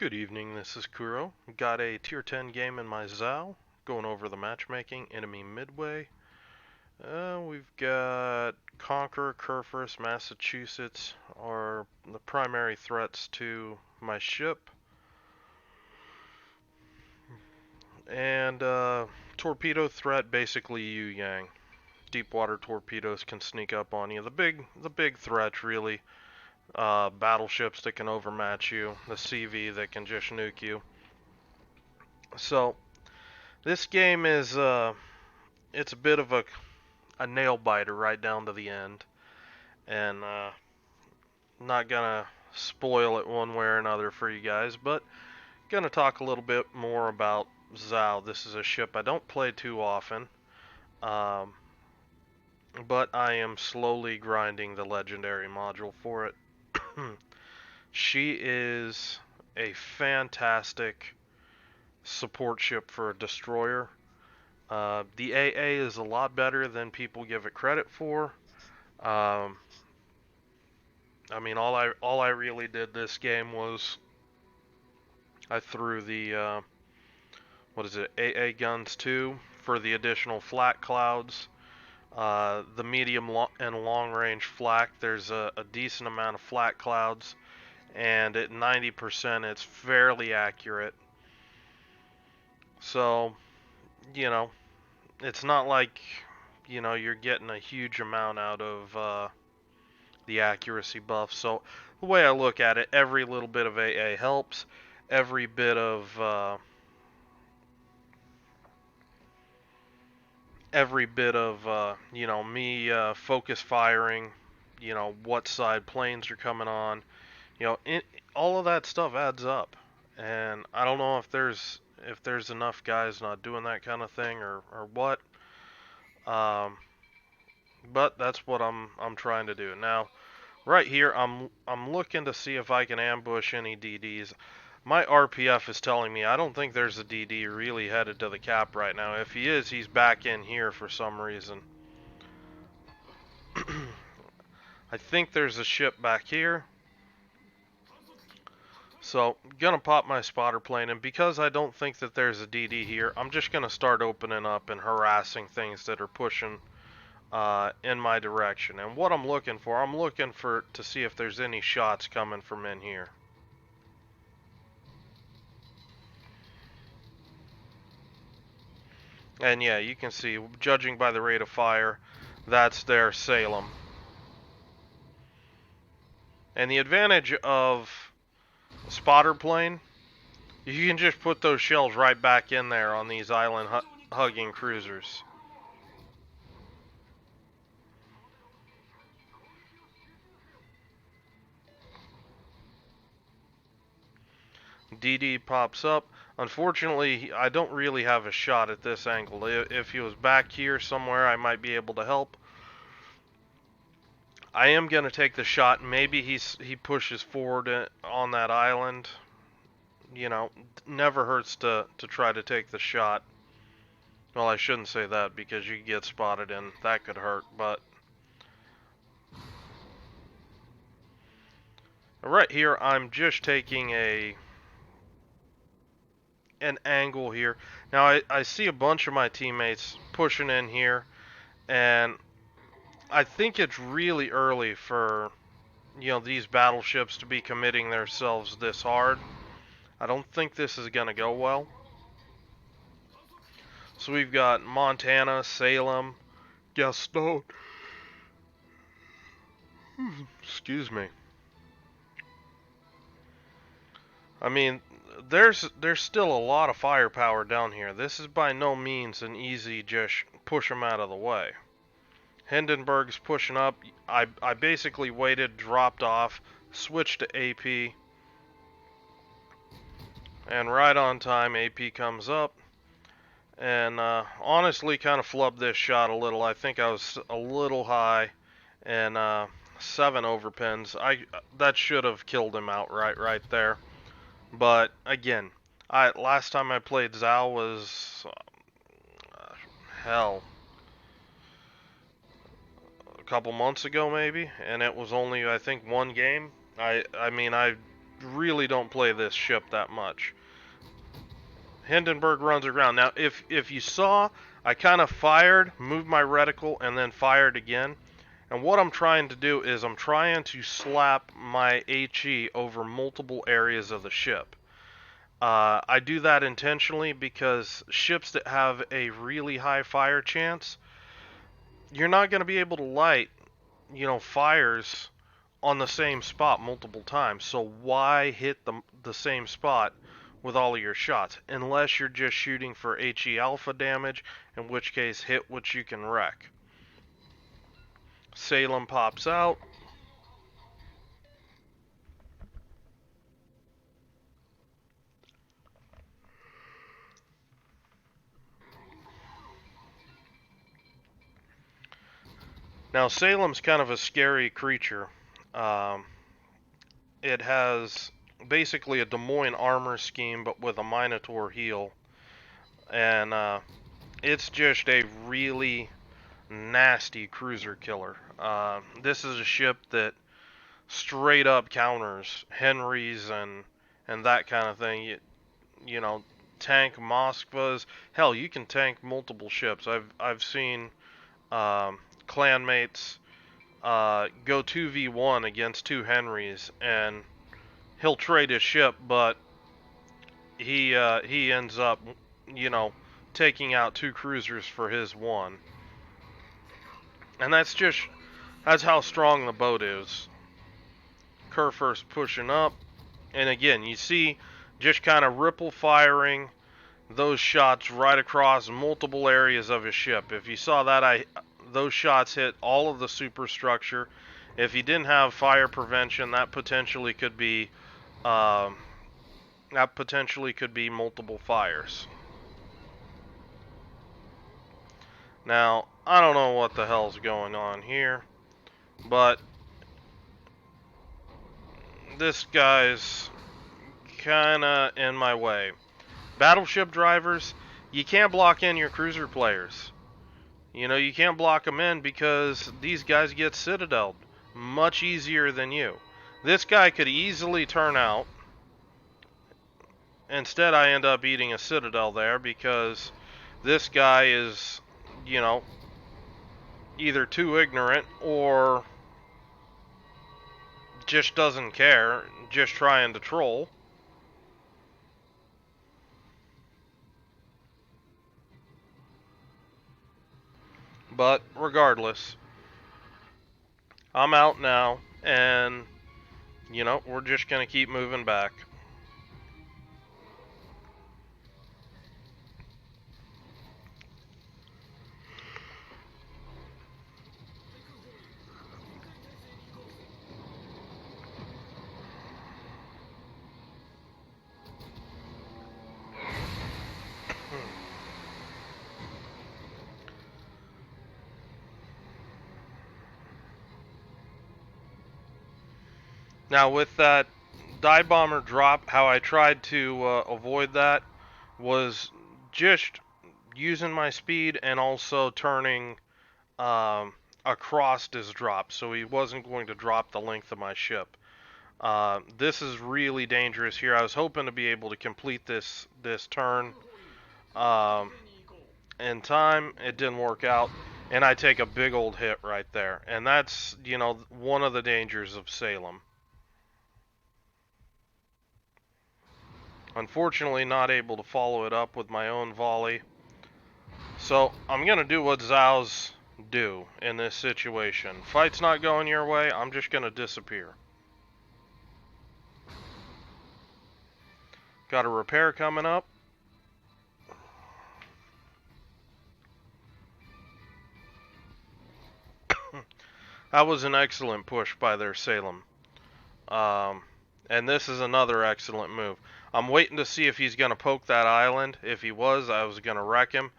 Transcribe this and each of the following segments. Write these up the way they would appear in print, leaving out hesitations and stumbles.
Good evening, this is Kuro. Got a tier 10 game in my Zao, going over the matchmaking, enemy midway. We've got Conqueror, Kerfus, Massachusetts are the primary threats to my ship. And torpedo threat, basically Yu Yang. Deep water torpedoes can sneak up on you. The big threat really, battleships that can overmatch you, the CV that can just nuke you. So this game is it's a bit of a nail biter right down to the end, and not gonna spoil it one way or another for you guys, but gonna talk a little bit more about Zao. This is a ship I don't play too often, um, but I am slowly grinding the legendary module for it. She is a fantastic support ship for a destroyer. The AA is a lot better than people give it credit for. Um, I mean, all I really did this game was I threw the what is it, AA guns too for the additional flak clouds. The medium and long range flak, there's a decent amount of flak clouds, and at 90% it's fairly accurate. So, you know, it's not like, you're getting a huge amount out of the accuracy buff. So the way I look at it, every little bit of AA helps. Every bit of me focus firing, what side planes are coming on, all of that stuff adds up. And I don't know if there's enough guys not doing that kind of thing or what. Um, but that's what I'm trying to do now. Right here, I'm looking to see if I can ambush any DDs. My RPF is telling me I don't think there's a DD really headed to the cap right now. If he is, he's back in here for some reason. I think there's a ship back here. So, gonna pop my spotter plane, and because I don't think that there's a DD here, I'm just gonna start opening up and harassing things that are pushing in my direction. And what I'm looking for to see if there's any shots coming from in here. And yeah, you can see, judging by the rate of fire, that's their Salem. And the advantage of spotter plane, you can just put those shells right back in there on these island hugging cruisers. DD pops up. Unfortunately, I don't really have a shot at this angle. If he was back here somewhere, I might be able to help. I am going to take the shot. Maybe he pushes forward on that island. Never hurts to try to take the shot. Well, I shouldn't say that because you get spotted and that could hurt, but right here I'm just taking an angle here. Now I see a bunch of my teammates pushing in here, and I think it's really early for these battleships to be committing themselves this hard. I don't think this is going to go well. So we've got Montana, Salem, Gaston. Excuse me. I mean, there's still a lot of firepower down here. This is by no means an easy just push them out of the way. Hindenburg's pushing up. I basically waited, dropped off, switched to AP, and right on time AP comes up. And honestly, kind of flubbed this shot a little. I think I was a little high, and 7 overpins. That should have killed him outright right there. But again, last time I played Zao was hell, a couple months ago maybe, and it was only I think one game. I mean I really don't play this ship that much. Hindenburg runs aground. Now, if you saw, I kind of fired, moved my reticle, and then fired again. And what I'm trying to do is I'm trying to slap my HE over multiple areas of the ship. I do that intentionally because ships that have a really high fire chance, you're not going to be able to light, fires on the same spot multiple times. So why hit the same spot with all of your shots? Unless you're just shooting for HE alpha damage, in which case hit what you can wreck. Salem pops out. Now Salem's kind of a scary creature. Um, it has basically a Des Moines armor scheme, but with a Minotaur heel, and it's just a really nasty cruiser killer. This is a ship that straight up counters Henrys and that kind of thing. You know, tank Moskvas. Hell, you can tank multiple ships. I've seen clanmates go 2v1 against two Henrys, and he'll trade his ship, but he ends up, you know, taking out two cruisers for his one. And that's how strong the boat is. Kurfürst pushing up, and again, you see just kind of ripple firing those shots right across multiple areas of his ship. If you saw that, those shots hit all of the superstructure. If he didn't have fire prevention, that potentially could be multiple fires. Now, I don't know what the hell's going on here, but this guy's kinda in my way. Battleship drivers, you can't block in your cruiser players. You can't block them in because these guys get citadeled much easier than you. This guy could easily turn out. Instead, I end up eating a citadel there because this guy is, either too ignorant or just doesn't care, just trying to troll. But regardless, I'm out now, and, we're just going to keep moving back. Now, with that dive bomber drop, how I tried to avoid that was just using my speed and also turning across his drop, so he wasn't going to drop the length of my ship. This is really dangerous here. I was hoping to be able to complete this turn in time. It didn't work out, and I take a big old hit right there. And that's, one of the dangers of Salem. Unfortunately, not able to follow it up with my own volley. So I'm going to do what Zhao's do in this situation. Fight's not going your way, I'm just going to disappear. Got a repair coming up. That was an excellent push by their Salem. And this is another excellent move. I'm waiting to see if he's going to poke that island. If he was, I was going to wreck him.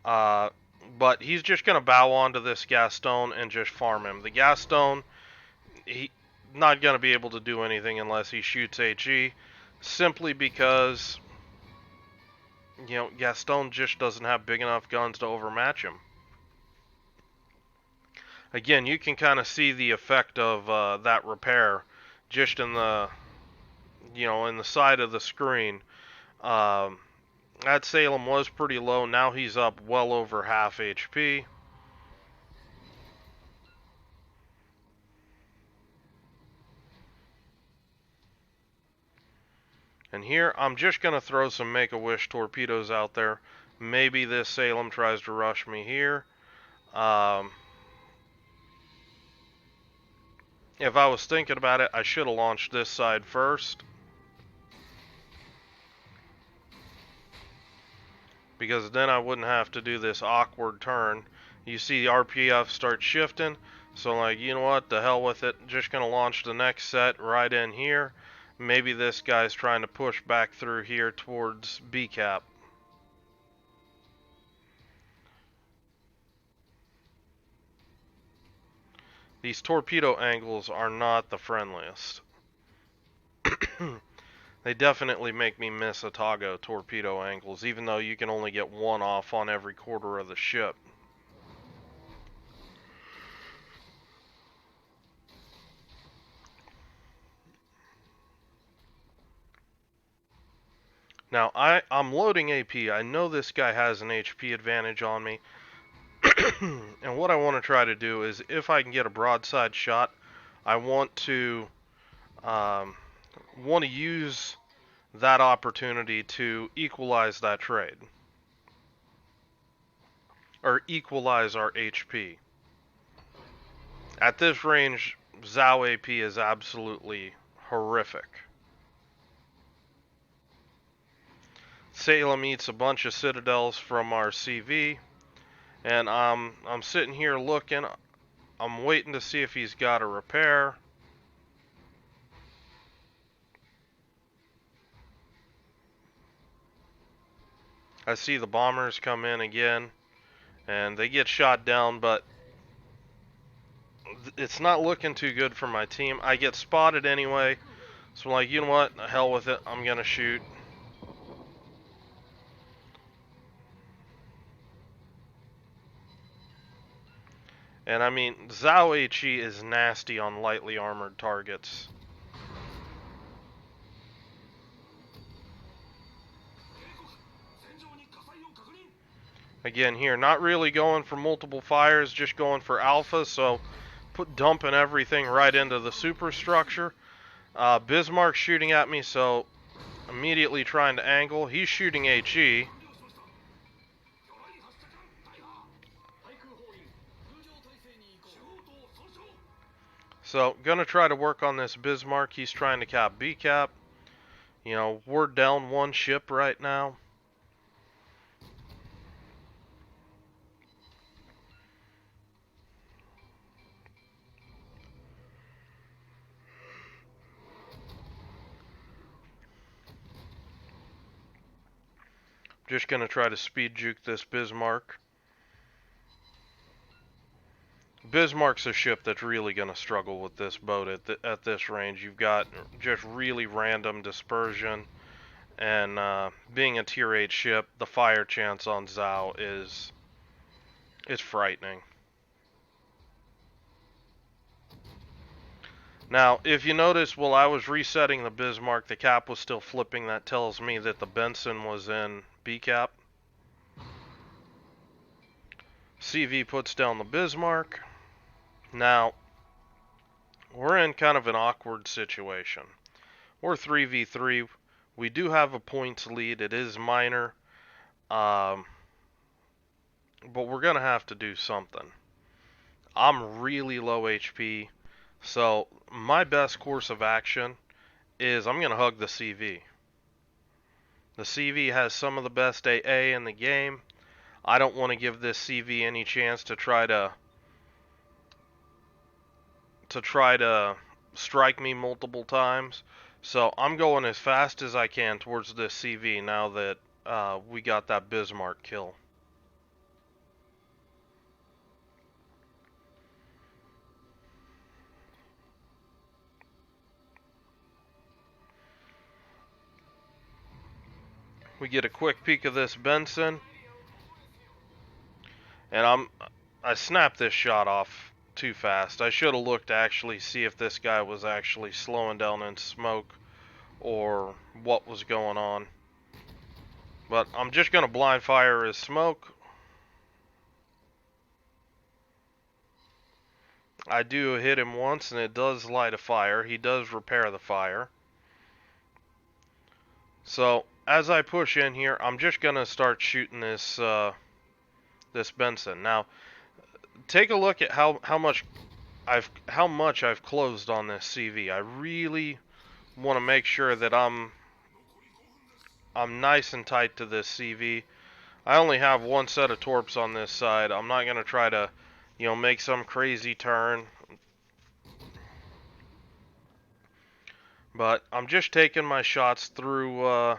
But he's just going to bow onto this Gaston and just farm him. The Gaston, he not going to be able to do anything unless he shoots HE, simply because, Gaston just doesn't have big enough guns to overmatch him. Again, you can kind of see the effect of that repair just in the you know, in the side of the screen. Um, that Salem was pretty low. Now he's up well over half HP. And here, I'm just going to throw some Make-A-Wish torpedoes out there. Maybe this Salem tries to rush me here. If I was thinking about it, I should have launched this side first. Because then I wouldn't have to do this awkward turn. You see the RPF start shifting. So like, you know what, the hell with it. Just going to launch the next set right in here. Maybe this guy's trying to push back through here towards B-cap. These torpedo angles are not the friendliest. They definitely make me miss Atago torpedo angles, even though you can only get one off on every quarter of the ship. Now, I'm loading AP. I know this guy has an HP advantage on me. And what I want to try to do is, if I can get a broadside shot, I want to use that opportunity to equalize that trade. Or equalize our HP. At this range, Zhao AP is absolutely horrific. Salem eats a bunch of citadels from our CV, and I'm sitting here looking. I'm waiting to see if he's got a repair. I see the bombers come in again, and they get shot down, but it's not looking too good for my team. I get spotted anyway, so I'm like, you know what, the hell with it, I'm gonna shoot. And I mean, Zhao HE is nasty on lightly armored targets. Again here, not really going for multiple fires, just going for alpha, so dumping everything right into the superstructure. Bismarck shooting at me, so immediately trying to angle. He's shooting HE. So, gonna try to work on this Bismarck. He's trying to cap B-cap. You know, we're down one ship right now. Just gonna try to speed juke this Bismarck. Bismarck's a ship that's really going to struggle with this boat at this range. You've got just really random dispersion, and being a tier 8 ship, the fire chance on Zhao is frightening. Now, if you notice, while I was resetting the Bismarck, the cap was still flipping. That tells me that the Benson was in B cap. CV puts down the Bismarck. Now, we're in kind of an awkward situation. We're 3v3. We do have a points lead. It is minor. But we're going to have to do something. I'm really low HP. So my best course of action is I'm going to hug the CV. The CV has some of the best AA in the game. I don't want to give this CV any chance to try to strike me multiple times. So I'm going as fast as I can towards this CV now that we got that Bismarck kill. We get a quick peek of this Benson. And I snapped this shot off too fast. I should have looked to actually see if this guy was actually slowing down in smoke or what was going on. But I'm just going to blind fire his smoke. I do hit him once, and it does light a fire. He does repair the fire. So, as I push in here, I'm just going to start shooting this this Benson. Now, take a look at how much I've closed on this CV. I really want to make sure that I'm nice and tight to this CV. I only have one set of torps on this side. I'm not going to try to, make some crazy turn. But I'm just taking my shots through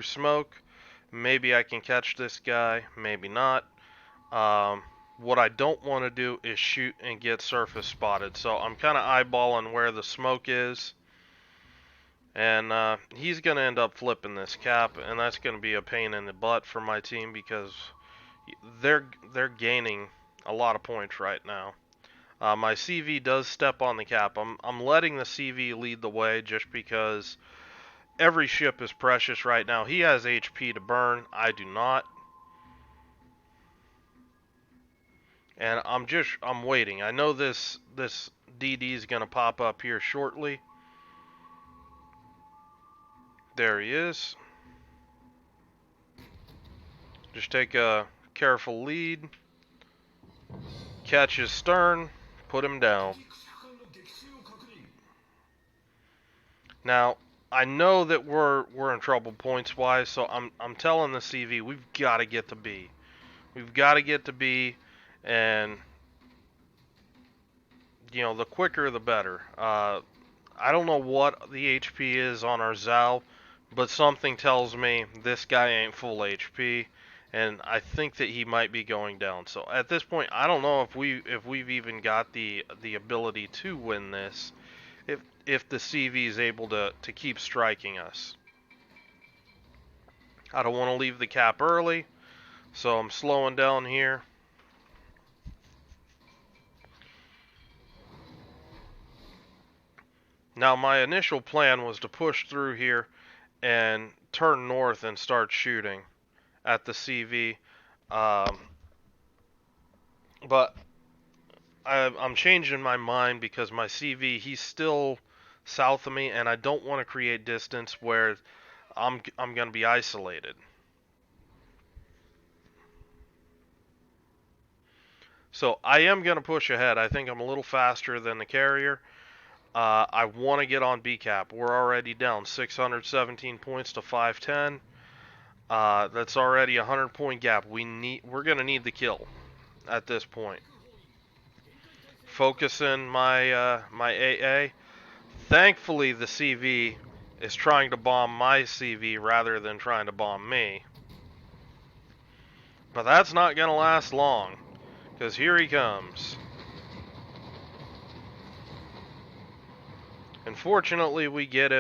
smoke. Maybe I can catch this guy, maybe not. What I don't want to do is shoot and get surface spotted. So I'm kind of eyeballing where the smoke is. And he's going to end up flipping this cap, and that's going to be a pain in the butt for my team because they're gaining a lot of points right now. My CV does step on the cap. I'm letting the CV lead the way just because every ship is precious right now. He has HP to burn. I do not. And I'm waiting. I know this DD is going to pop up here shortly. There he is. Just take a careful lead. Catch his stern. Put him down. Now, I know that we're in trouble points wise, so I'm telling the CV we've got to get to B. We've got to get to B, and the quicker the better. I don't know what the HP is on our Zal, but something tells me this guy ain't full HP, and I think that he might be going down. So at this point, I don't know if we've even got the ability to win this, if the CV is able to keep striking us. I don't want to leave the cap early, so I'm slowing down here. Now my initial plan was to push through here and turn north and start shooting at the CV, but I'm changing my mind because my CV, he's still south of me, and I don't want to create distance where I'm going to be isolated. So I am going to push ahead. I think I'm a little faster than the carrier. I want to get on B cap. We're already down 617 points to 510. That's already a 100-point gap. We're going to need the kill at this point. Focusing my my AA. Thankfully, the CV is trying to bomb my CV rather than trying to bomb me. But that's not going to last long, because here he comes. Unfortunately, we get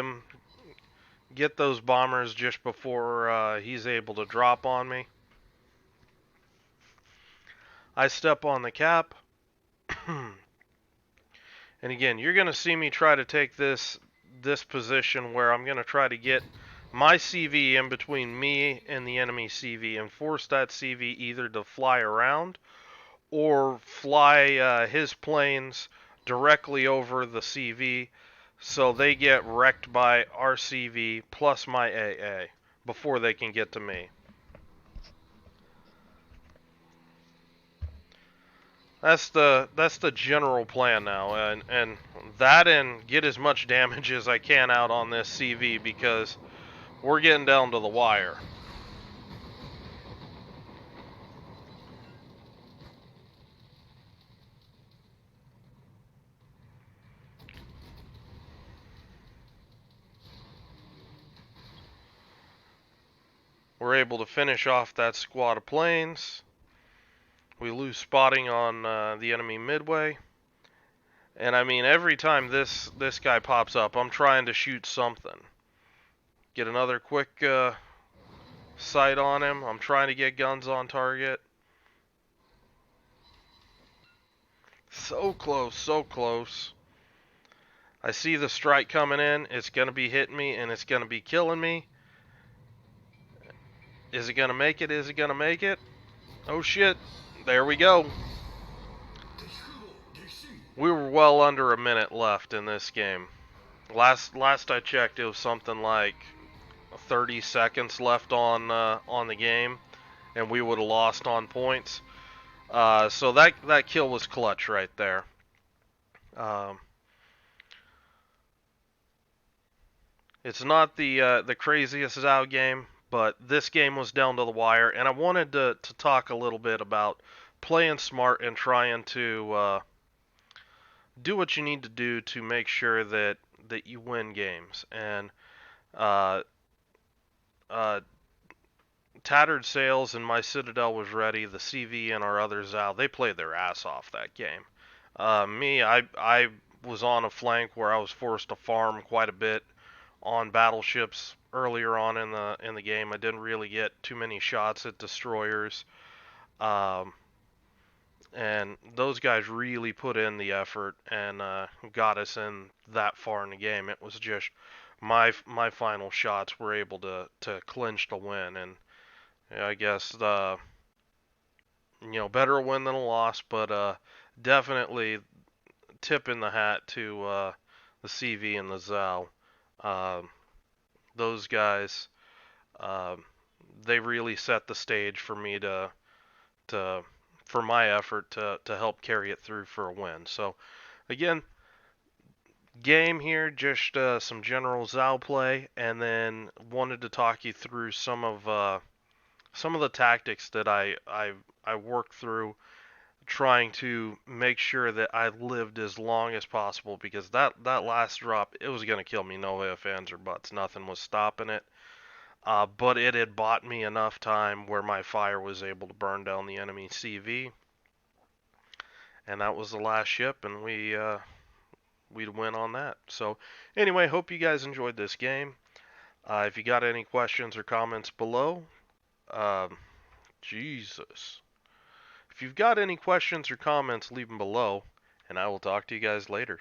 those bombers just before he's able to drop on me. I step on the cap. And again, you're going to see me try to take this position where I'm going to try to get my CV in between me and the enemy CV and force that CV either to fly around or fly his planes directly over the CV so they get wrecked by our CV plus my AA before they can get to me. That's the general plan now, and get as much damage as I can out on this CV because we're getting down to the wire. We're able to finish off that squad of planes. We lose spotting on the enemy midway. And I mean, every time this guy pops up, I'm trying to shoot something. Get another quick sight on him. I'm trying to get guns on target. So close, so close. I see the strike coming in. It's going to be hitting me, and it's going to be killing me. Is it going to make it? Is it going to make it? Oh, shit. There we go. We were well under a minute left in this game. Last I checked, it was something like 30 seconds left on the game, and we would have lost on points. So that kill was clutch right there. Um, it's not the craziest Zao game, but this game was down to the wire, and I wanted to talk a little bit about playing smart and trying to do what you need to do to make sure that you win games. And uh, uh, Tattered Sails and My Citadel was ready. The CV and our other Zao, they played their ass off that game. I was on a flank where I was forced to farm quite a bit on battleships earlier on in the game. I didn't really get too many shots at destroyers, um, and those guys really put in the effort and got us in that far in the game. It was just my final shots were able to clinch the win, and yeah, I guess better a win than a loss, but definitely tip in the hat to the CV and the Zao. Um, those guys, um, they really set the stage for me to for my effort to help carry it through for a win. So again, game here, just some general Zao play, and then wanted to talk you through some of the tactics that I worked through trying to make sure that I lived as long as possible, because that last drop, it was gonna kill me, no ifs, ands, or buts. Nothing was stopping it. But it had bought me enough time where my fire was able to burn down the enemy CV, and that was the last ship, and we'd win on that. So anyway, hope you guys enjoyed this game. If you got any questions or comments below, um, Jesus. If you've got any questions or comments, leave them below, and I will talk to you guys later.